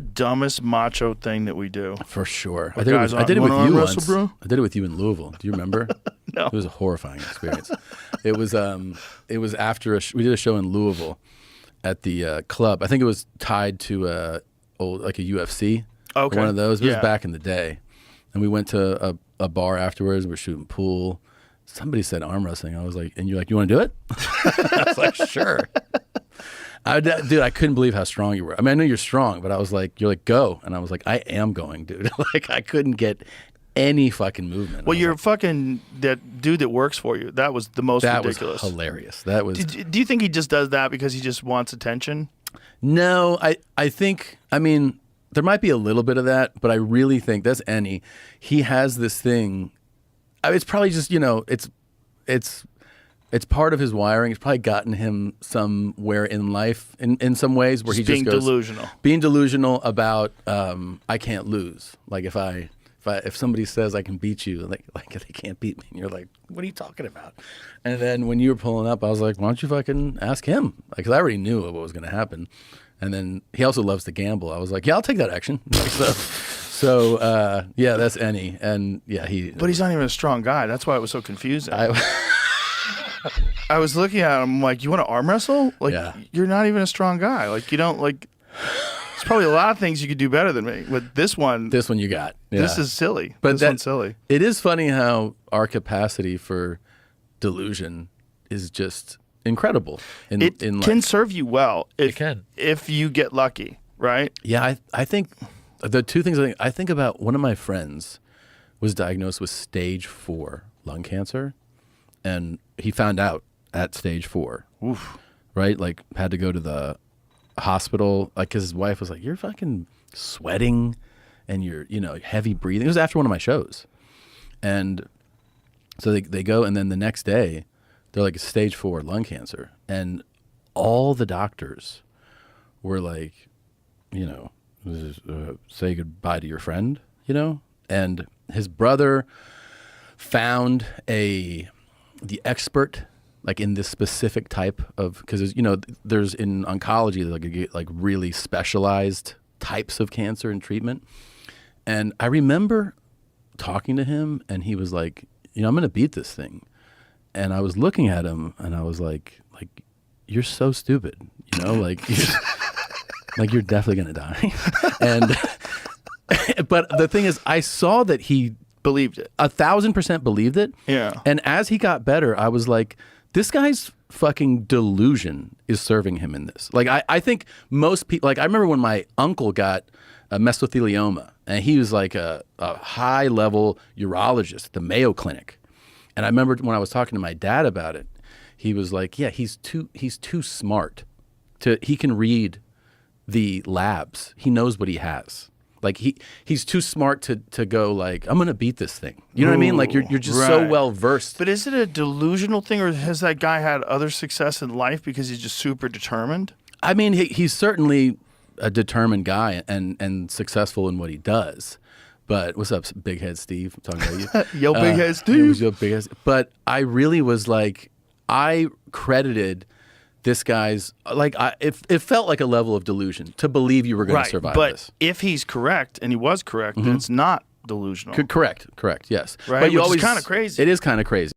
Dumbest macho thing that we do. For sure. Well, I did it with you once. wrestle, bro? I did it with you in Louisville. Do you remember? No. It was a horrifying experience. It was after we did a show in Louisville at the club. I think it was tied to a UFC. Okay. One of those. It was Yeah. back in the day. And we went to a bar afterwards. We were shooting pool. Somebody said arm wrestling. I was like, and you're like, you want to do it? I was like, sure. Dude, I couldn't believe how strong you were. I mean, I know you're strong, but I was like, you're like, go. And I was like, I am going, dude. Like, I couldn't get any fucking movement. Well, you're fucking that dude that works for you. That was the most ridiculous. That was hilarious. That was. Do you think he just does that because he just wants attention? No, I think, I mean, there might be a little bit of that, but I really think that's Ennie. He has this thing. It's probably just, it's part of his wiring. It's probably gotten him somewhere in life in some ways where he just goes delusional. Being delusional about I can't lose. Like if somebody says I can beat you, like they can't beat me, and you're like, what are you talking about? And then when you were pulling up, I was like, why don't you fucking ask him? Because I already knew what was going to happen. And then he also loves to gamble. I was like, yeah, I'll take that action. So yeah, that's Ennie, and yeah, But he's not even a strong guy. That's why it was so confusing. I was looking at him like, you want to arm wrestle? Like, Yeah. You're not even a strong guy. Like, you don't like. There's probably a lot of things you could do better than me. But this one you got. Yeah. This is silly. But this one's silly. It is funny how our capacity for delusion is just incredible. It can serve you well if you get lucky, right? Yeah, I think the two things I think about, one of my friends was diagnosed with stage 4 lung cancer, and he found out at stage 4. Oof. Right? Like, had to go to the hospital, like, because his wife was like, you're fucking sweating and you're, heavy breathing. It was after one of my shows. And so they go, and then the next day, they're like, stage 4 lung cancer. And all the doctors were like, say goodbye to your friend, And his brother found the expert, like in this specific type of, because there's in oncology like really specialized types of cancer and treatment. And I remember talking to him, and he was like, I'm going to beat this thing. And I was looking at him, and I was like you're so stupid, like you're definitely going to die. And but the thing is, I saw that he believed it. 1,000% believed it. Yeah. And as he got better, I was like, this guy's fucking delusion is serving him in this. Like, I think most people, like, I remember when my uncle got a mesothelioma, and he was like a high-level urologist at the Mayo Clinic. And I remember when I was talking to my dad about it, he was like, yeah, he's too smart. He can read the labs. He knows what he has. Like, he's too smart to go like, I'm going to beat this thing. You know what I mean? Like, you're just so well versed. But is it a delusional thing, or has that guy had other success in life because he's just super determined? I mean, he's certainly a determined guy and successful in what he does. But what's up, Big Head Steve? I'm talking about you. Yo, Big Head Steve. It was your Big Head. But I really was like, I credited this guy's, like, it felt like a level of delusion to believe you were going to survive but this. But if he's correct, and he was correct, then it's not delusional. Correct, yes. Right? But you Which always, is kind of crazy. It is kind of crazy.